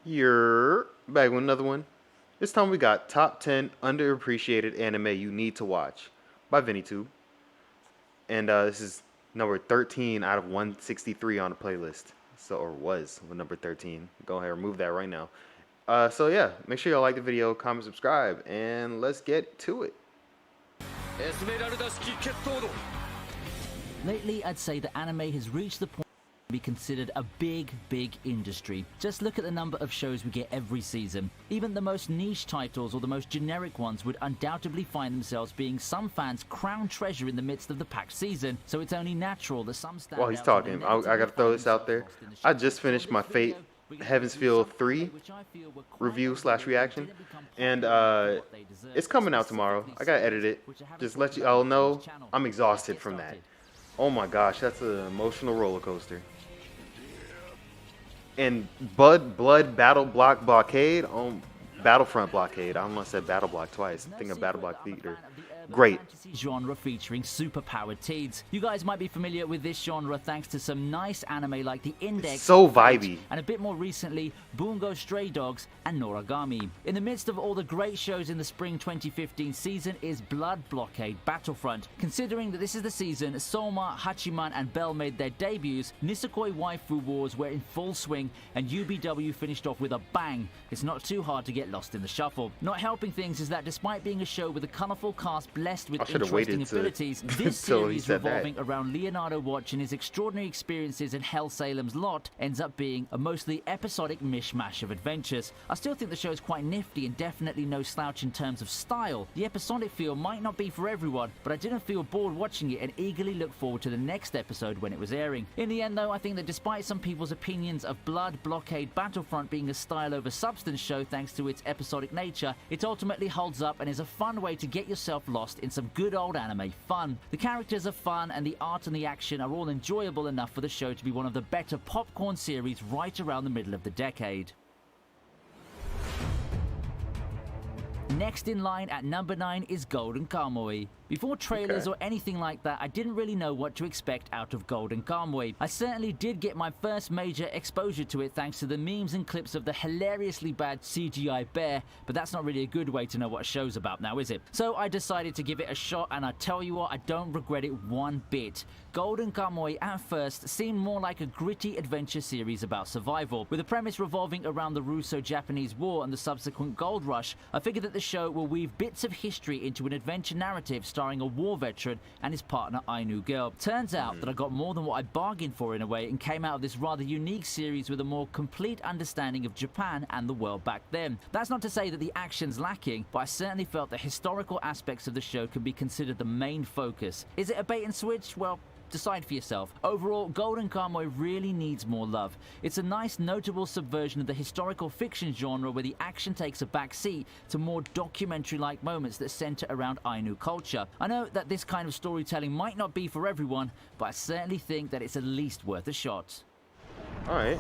You're back with another one. This time we got top 10 underappreciated anime you need to watch by VinnyTube. And this is number 13 out of 163 on the playlist. So, or was number 13. Go ahead and remove that right now. So yeah, make sure y'all like the video, comment, subscribe, and let's get to it. Lately, I'd say that anime has reached the point to be considered a big industry. Just look at the number of shows we get every season. Even the most niche titles or the most generic ones would undoubtedly find themselves being some fans' crown treasure in the midst of the packed season, so it's only natural that some stand While he's talking, I gotta throw this out there. I just finished my Fate Heaven's Feel 3 review / reaction, and it's coming out tomorrow. I gotta edit it. Just let you all know I'm exhausted from that. Oh my gosh, that's an emotional roller coaster. And Blood Battle Block Blockade on Battlefront Blockade. I almost said Battle Block twice. Think of Battle Block Theater. Great. Fantasy genre featuring superpowered teens. You guys might be familiar with this genre thanks to some nice anime like The Index, So vibey. and a bit more recently, Bungo Stray Dogs and Noragami. In the midst of all the great shows in the spring 2015 season is Blood Blockade Battlefront. Considering that this is the season Soma, Hachiman and Bell made their debuts, Nisekoi Waifu Wars were in full swing and UBW finished off with a bang. It's not too hard to get lost in the shuffle. Not helping things is that despite being a show with a colourful cast blessed with interesting abilities, this series revolving around Leonardo Watch and his extraordinary experiences in Hell Salem's Lot ends up being a mostly episodic mishmash of adventures. I still think the show is quite nifty and definitely no slouch in terms of style. The episodic feel might not be for everyone, but I didn't feel bored watching it and eagerly look forward to the next episode when it was airing. In the end though, I think that despite some people's opinions of Blood Blockade Battlefront being a style over substance show thanks to its episodic nature, it ultimately holds up and is a fun way to get yourself lost in some good old anime fun. The characters are fun and the art and the action are all enjoyable enough for the show to be one of the better popcorn series right around the middle of the decade. Next in line at number 9 is Golden Kamuy. Before trailers or anything like that, I didn't really know what to expect out of Golden Kamuy. I certainly did get my first major exposure to it thanks to the memes and clips of the hilariously bad CGI bear, but that's not really a good way to know what a show's about now, is it? So I decided to give it a shot, and I tell you what, I don't regret it one bit. Golden Kamuy at first seemed more like a gritty adventure series about survival. With the premise revolving around the Russo-Japanese War and the subsequent gold rush, I figured that the show will weave bits of history into an adventure narrative starring a war veteran and his partner Ainu girl. Turns out that I got more than what I bargained for in a way and came out of this rather unique series with a more complete understanding of Japan and the world back then. That's not to say that the action's lacking, but I certainly felt the historical aspects of the show can be considered the main focus. Is it a bait and switch? Well, decide for yourself. Overall, Golden Kamuy really needs more love. It's a nice, notable subversion of the historical fiction genre where the action takes a back seat to more documentary-like moments that center around Ainu culture. I know that this kind of storytelling might not be for everyone, but I certainly think that it's at least worth a shot. Alright.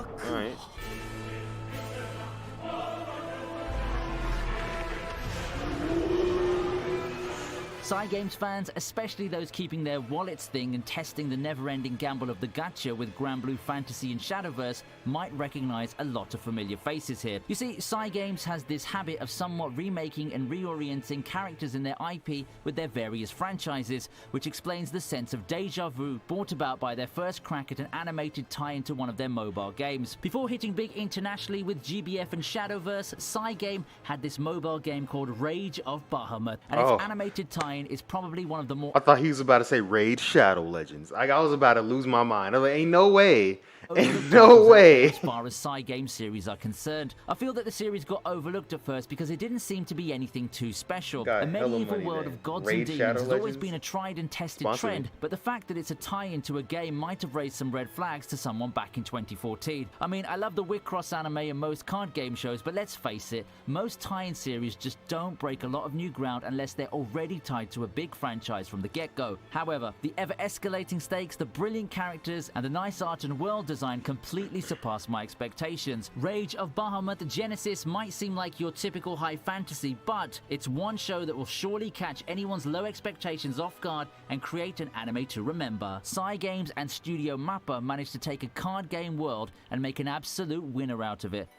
Cygames fans, especially those keeping their wallets thing and testing the never-ending gamble of the gacha with Granblue Fantasy and Shadowverse, might recognize a lot of familiar faces here. You see, Cygames has this habit of somewhat remaking and reorienting characters in their IP with their various franchises, which explains the sense of deja vu brought about by their first crack at an animated tie into one of their mobile games. Before hitting big internationally with GBF and Shadowverse, Cygame had this mobile game called Rage of Bahamut, and its animated tie is probably one of the more... I thought he was about to say Raid Shadow Legends. I was about to lose my mind. I was like, ain't no way. Ain't no way. As far as Cygame series are concerned, I feel that the series got overlooked at first because it didn't seem to be anything too special. A medieval world of gods and demons has always been a tried and tested trend, but the fact that it's a tie-in to a game might have raised some red flags to someone back in 2014. I mean, I love the Wicross anime and most card game shows, but let's face it, most tie-in series just don't break a lot of new ground unless they're already tied to a big franchise from the get-go. However, the ever-escalating stakes, the brilliant characters, and the nice art and world design completely surpassed my expectations. Rage of Bahamut Genesis might seem like your typical high fantasy, but it's one show that will surely catch anyone's low expectations off guard and create an anime to remember. Cygames and Studio Mappa managed to take a card game world and make an absolute winner out of it.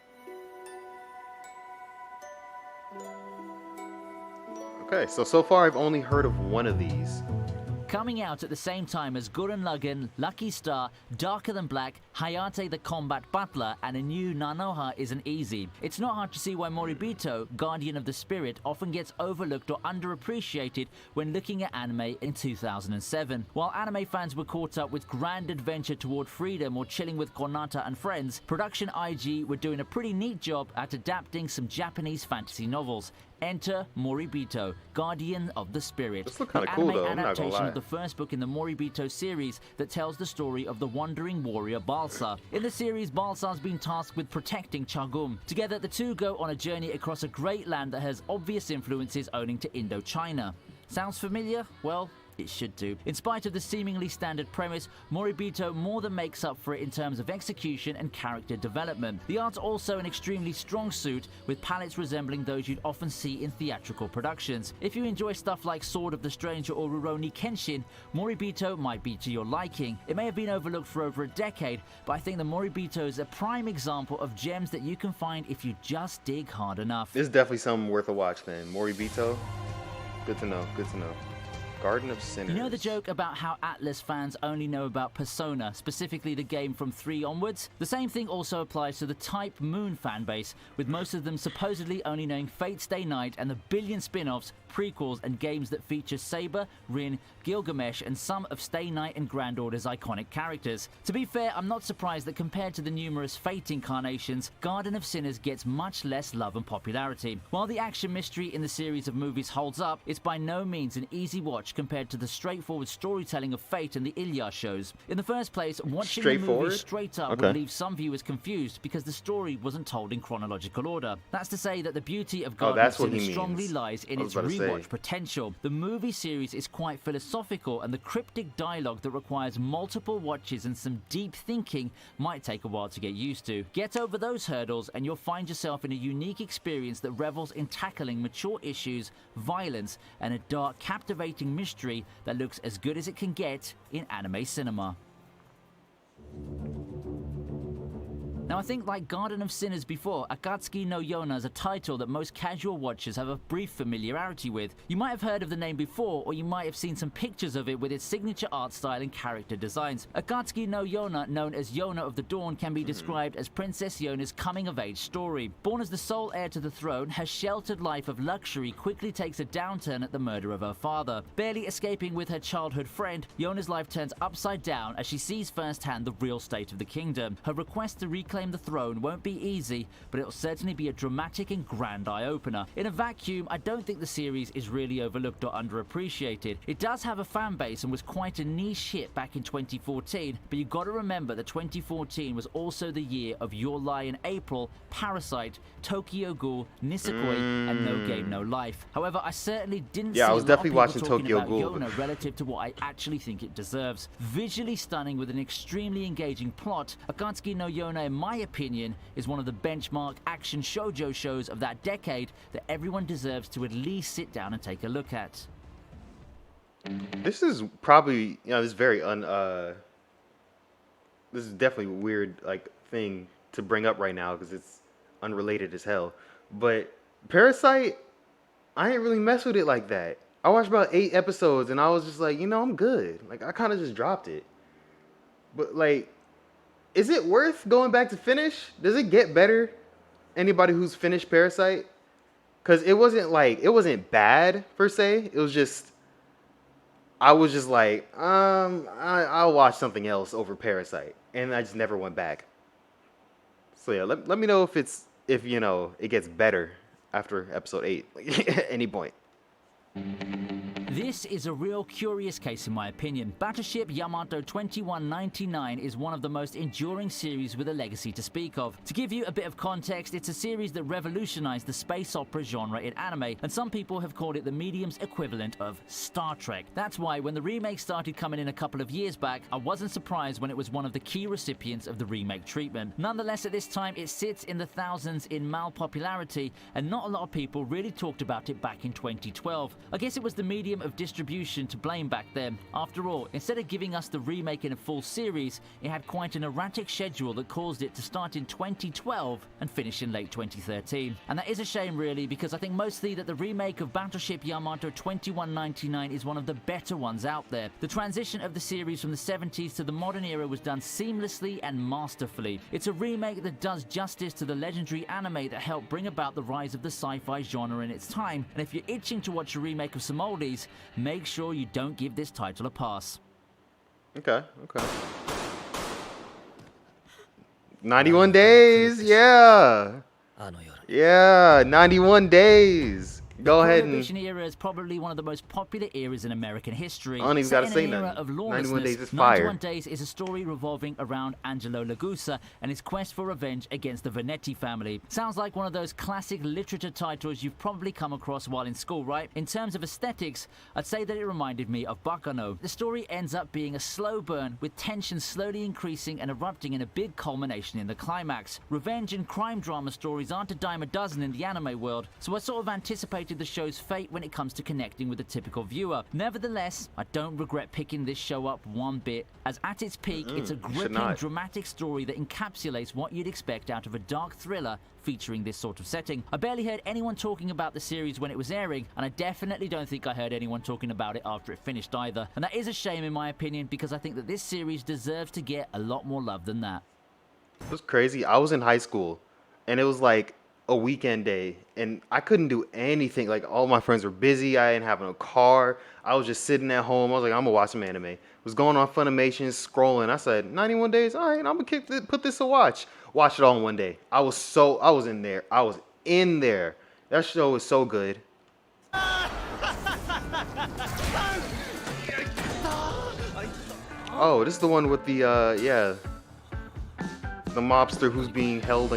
Okay, so far I've only heard of one of these. Coming out at the same time as Gurren Lagann, Lucky Star, Darker Than Black, Hayate the Combat Butler, and a new Nanoha isn't easy. It's not hard to see why Moribito, Guardian of the Spirit, often gets overlooked or underappreciated when looking at anime in 2007. While anime fans were caught up with Grand Adventure Toward Freedom or Chilling with Konata and Friends, Production IG were doing a pretty neat job at adapting some Japanese fantasy novels. Enter Moribito, Guardian of the Spirit. This looks kinda the cool, anime though, I'm not gonna adaptation lie. of the first book in the Moribito series that tells the story of the wandering warrior Balsa. In the series, Balsa's been tasked with protecting Chagum. Together, the two go on a journey across a great land that has obvious influences owing to Indochina. Sounds familiar? Well, it should do. In spite of the seemingly standard premise, Moribito more than makes up for it in terms of execution and character development. The art's also an extremely strong suit, with palettes resembling those you'd often see in theatrical productions. If you enjoy stuff like Sword of the Stranger or Rurouni Kenshin, Moribito might be to your liking. It may have been overlooked for over a decade, but I think the Moribito is a prime example of gems that you can find if you just dig hard enough. This is definitely something worth a watch then. Moribito? Good to know, good to know. Garden of Sinners. You know the joke about how Atlas fans only know about Persona, specifically the game from 3 onwards? The same thing also applies to the Type Moon fanbase, with most of them supposedly only knowing Fate Stay Night and the billion spin-offs, prequels, and games that feature Saber, Rin, Gilgamesh, and some of Stay Night and Grand Order's iconic characters. To be fair, I'm not surprised that compared to the numerous Fate incarnations, Garden of Sinners gets much less love and popularity. While the action mystery in the series of movies holds up, it's by no means an easy watch compared to the straightforward storytelling of Fate and the Ilya shows. In the first place, watching the movie straight up would leave some viewers confused because the story wasn't told in chronological order. That's to say that the beauty of Garden of Sinners strongly lies in its rewatch potential. The movie series is quite philosophical, and the cryptic dialogue that requires multiple watches and some deep thinking might take a while to get used to. Get over those hurdles and you'll find yourself in a unique experience that revels in tackling mature issues, violence, and a dark, captivating mystery that looks as good as it can get in anime cinema. Now I think like Garden of Sinners before, Akatsuki no Yona is a title that most casual watchers have a brief familiarity with. You might have heard of the name before, or you might have seen some pictures of it with its signature art style and character designs. Akatsuki no Yona, known as Yona of the Dawn, can be described as Princess Yona's coming-of-age story. Born as the sole heir to the throne, her sheltered life of luxury quickly takes a downturn at the murder of her father. Barely escaping with her childhood friend, Yona's life turns upside down as she sees firsthand the real state of the kingdom. Her request to reclaim the throne won't be easy, but it'll certainly be a dramatic and grand eye-opener. In a vacuum, I don't think the series is really overlooked or underappreciated. It does have a fan base and was quite a niche hit back in 2014, but you gotta remember that 2014 was also the year of Your Lie in April, Parasite, Tokyo Ghoul, Nisekoi, and No Game No Life. However, I certainly didn't see I was a lot definitely of people watching talking Tokyo about Ghoul. Yona relative to what I actually think it deserves. Visually stunning with an extremely engaging plot, Akatsuki no Yona, in my opinion, is one of the benchmark action shoujo shows of that decade that everyone deserves to at least sit down and take a look at. This is probably, this is very this is definitely a weird like thing to bring up right now because it's unrelated as hell. But Parasite, I ain't really mess with it like that. I watched about 8 episodes and I was just like, I'm good. Like I kind of just dropped it. But like, is it worth going back to finish? Does it get better? Anybody who's finished Parasite? Because it wasn't bad per se. It was just, I was just like, I'll watch something else over Parasite, and I just never went back. So yeah, let me know if it gets better after episode 8, like, at any point. This is a real curious case in my opinion. Battleship Yamato 2199 is one of the most enduring series with a legacy to speak of. To give you a bit of context, it's a series that revolutionized the space opera genre in anime, and some people have called it the medium's equivalent of Star Trek. That's why when the remake started coming in a couple of years back, I wasn't surprised when it was one of the key recipients of the remake treatment. Nonetheless, at this time, it sits in the thousands in mal-popularity, and not a lot of people really talked about it back in 2012. I guess it was the medium of distribution to blame back then. After all, instead of giving us the remake in a full series, it had quite an erratic schedule that caused it to start in 2012 and finish in late 2013. And that is a shame really, because I think mostly that the remake of Battleship Yamato 2199 is one of the better ones out there. The transition of the series from the 70s to the modern era was done seamlessly and masterfully. It's a remake that does justice to the legendary anime that helped bring about the rise of the sci-fi genre in its time, and if you're itching to watch a remake of some oldies, make sure you don't give this title a pass. Okay. 91 days, yeah. 91 days. Go ahead and... Prohibition era is probably one of the most popular eras in American history. I don't even gotta Set say in an era nothing. of 91 lawlessness, Days is fire. 91 Days is a story revolving around Angelo Lagusa and his quest for revenge against the Venetti family. Sounds like one of those classic literature titles you've probably come across while in school, right? In terms of aesthetics, I'd say that it reminded me of Baccano. The story ends up being a slow burn, with tension slowly increasing and erupting in a big culmination in the climax. Revenge and crime drama stories aren't a dime a dozen in the anime world, so I sort of anticipated the show's fate when it comes to connecting with the typical viewer. Nevertheless, I don't regret picking this show up one bit, as at its peak, it's a gripping, dramatic story that encapsulates what you'd expect out of a dark thriller featuring this sort of setting. I barely heard anyone talking about the series when it was airing, and I definitely don't think I heard anyone talking about it after it finished either. And that is a shame in my opinion, because I think that this series deserves to get a lot more love than that. It was crazy. I was in high school, and it was like a weekend day, and I couldn't do anything. Like, all my friends were busy. I didn't have no car. I was just sitting at home. I was like, I'm gonna watch some anime. Was going on Funimation, scrolling. I said, 91 days. All right, I'm gonna put this to watch. Watch it all in one day. I was in there. I was in there. That show was so good. Oh, this is the one with the the mobster who's being held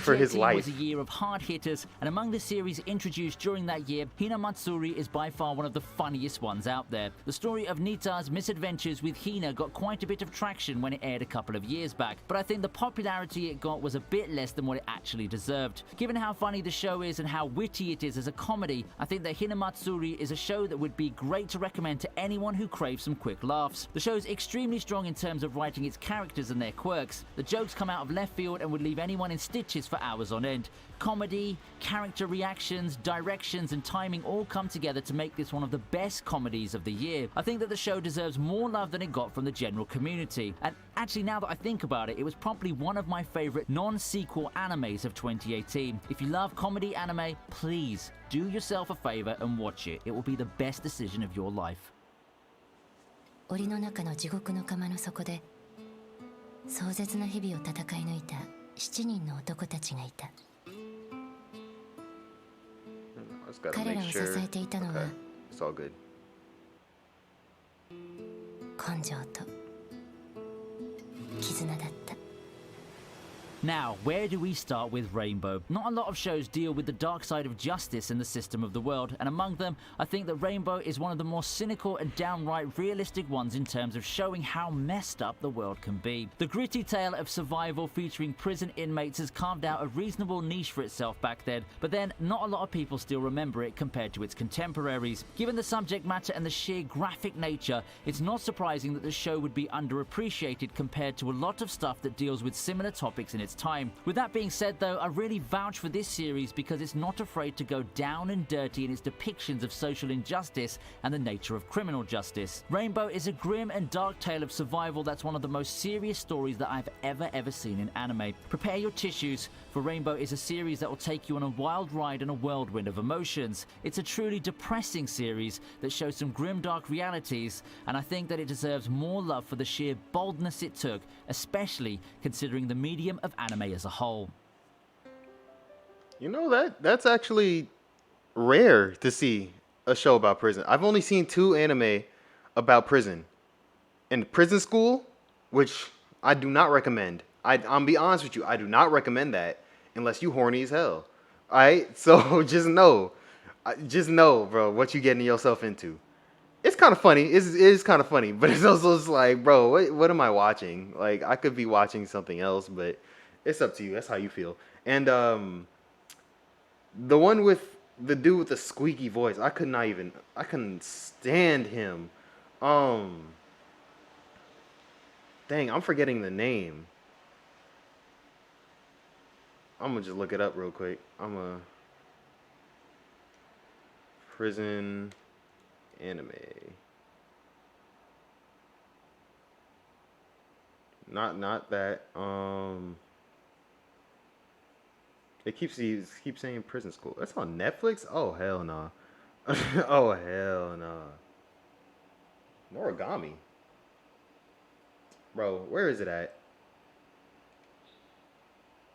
for his 2018 life. was a year of hard hitters, and among the series introduced during that year, Hina Matsuri is by far one of the funniest ones out there. The story of Nita's misadventures with Hina got quite a bit of traction when it aired a couple of years back, but I think the popularity it got was a bit less than what it actually deserved. Given how funny the show is and how witty it is as a comedy, I think that Hina Matsuri is a show that would be great to recommend to anyone who craves some quick laughs. The show's extremely strong in terms of writing its characters and their quirks. The jokes come out of left field and would leave anyone in stitches for hours on end. Comedy, character reactions, directions, and timing all come together to make this one of the best comedies of the year. I think that the show deserves more love than it got from the general community. And actually, now that I think about it, it was probably one of my favorite non-sequel animes of 2018. If you love comedy anime, please do yourself a favor and watch it. It will be the best decision of your life. 檻の中の地獄の釜の底で壮絶な日々を戦い抜いた7人の男たちがいた。彼らを支えていたのは根性と絆だった。 Now, where do we start with Rainbow? Not a lot of shows deal with the dark side of justice and the system of the world, and among them, I think that Rainbow is one of the more cynical and downright realistic ones in terms of showing how messed up the world can be. The gritty tale of survival featuring prison inmates has carved out a reasonable niche for itself back then, but then not a lot of people still remember it compared to its contemporaries. Given the subject matter and the sheer graphic nature, it's not surprising that the show would be underappreciated compared to a lot of stuff that deals with similar topics in its time. With that being said though, I really vouch for this series because it's not afraid to go down and dirty in its depictions of social injustice and the nature of criminal justice. Rainbow is a grim and dark tale of survival that's one of the most serious stories that I've ever seen in anime. Prepare your tissues, for Rainbow is a series that will take you on a wild ride and a whirlwind of emotions. It's a truly depressing series that shows some grim dark realities, and I think that it deserves more love for the sheer boldness it took, especially considering the medium of anime as a whole. You know, that's actually rare to see a show about prison. I've only seen 2 anime about prison. And Prison School, which I do not recommend. I'm be honest with you, I do not recommend that unless you horny as hell. Alright? So just know, bro, what you getting yourself into. It's kind of funny. It is kind of funny, but it's also just like, bro, what am I watching? Like, I could be watching something else, but it's up to you. That's how you feel. And the one with The dude with the squeaky voice. I could not even. I couldn't stand him. Um. Dang, I'm forgetting the name. I'm gonna just look it up real quick. I'm a prison anime. Not that. It keeps saying prison school. That's on Netflix. Oh hell no. Oh hell no. Noragami, bro. Where is it at?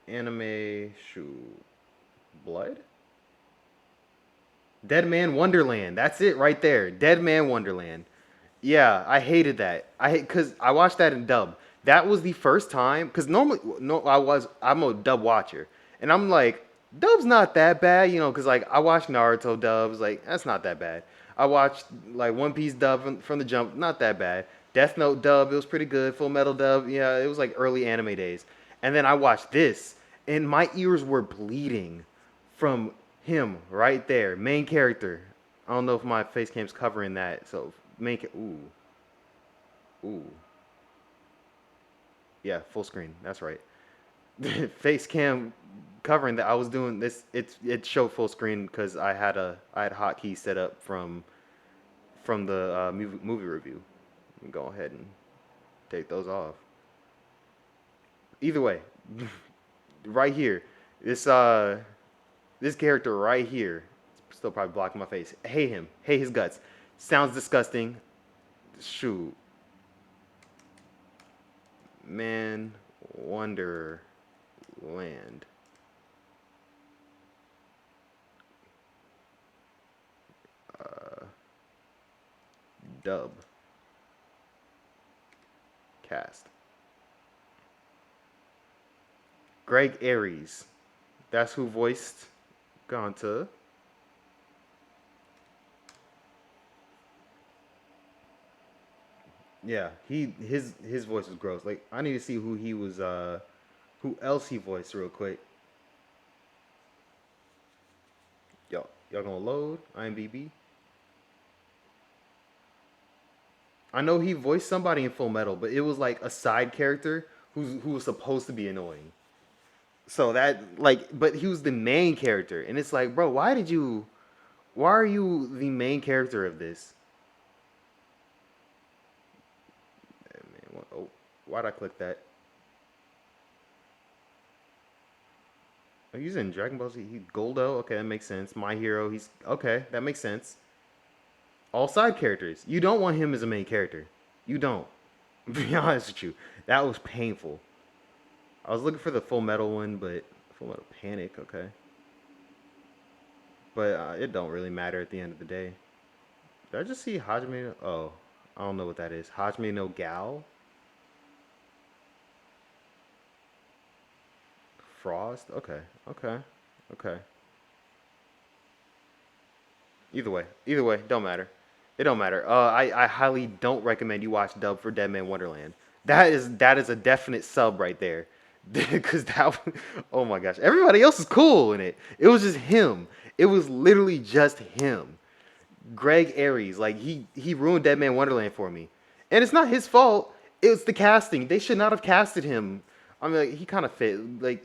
Anime shoot. Blood. Dead Man Wonderland. That's it right there. Dead Man Wonderland. Yeah, I hated that. I hate because I watched that in dub. That was the first time because normally no, I'm a dub watcher, and I'm like dub's not that bad, you know, because like I watched Naruto dubs, like that's not that bad. I watched like One Piece dub from the jump, not that bad. Death Note dub, it was pretty good. Full Metal dub, yeah, it was like early anime days. And then I watched this, and my ears were bleeding from him right there, main character. I don't know if my face cam's covering that, so ooh, ooh, yeah, full screen. That's right. Face cam covering that. I was doing this. It showed full screen because I had hotkeys set up from the movie review. Go ahead and take those off. Either way, right here, this this character right here, still probably blocking my face. Hate him. Hate his guts. Sounds disgusting. Shoot, man, Wonderland. Uh, dub cast. Greg Aries. That's who voiced Ganta. Yeah, his voice was gross. Like I need to see who he was who else he voiced real quick. Y'all gonna load IMDb? I know he voiced somebody in Full Metal, but it was like a side character who was supposed to be annoying. So that like but he was the main character and it's like, bro, why are you the main character of this? Man, why'd I click that? Oh, he's in Dragon Ball Z. Goldo. Okay, that makes sense. My Hero. He's okay. That makes sense. All side characters. You don't want him as a main character. You don't. Be honest with you. That was painful. I was looking for the Full Metal one, but Full Metal Panic. Okay, but it don't really matter at the end of the day. Did I just see Hajime? Oh, I don't know what that is. Hajime no Gal. Frost. Okay. Okay. Okay. Either way, don't matter. It don't matter. I highly don't recommend you watch dub for Dead Man Wonderland. That is a definite sub right there, because oh my gosh, everybody else is cool in it. It was just him. It was literally just him. Greg Aries, like he ruined Dead Man Wonderland for me, and it's not his fault. It's the casting. They should not have casted him. I mean, like, he kind of fit. Like,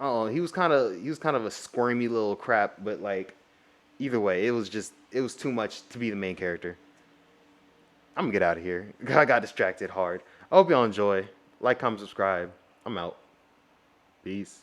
oh, he was kind of a squirmy little crap, but like either way, it was too much to be the main character. I'm gonna get out of here. I got distracted hard. I hope y'all enjoy. Like, comment, subscribe. I'm out. Peace.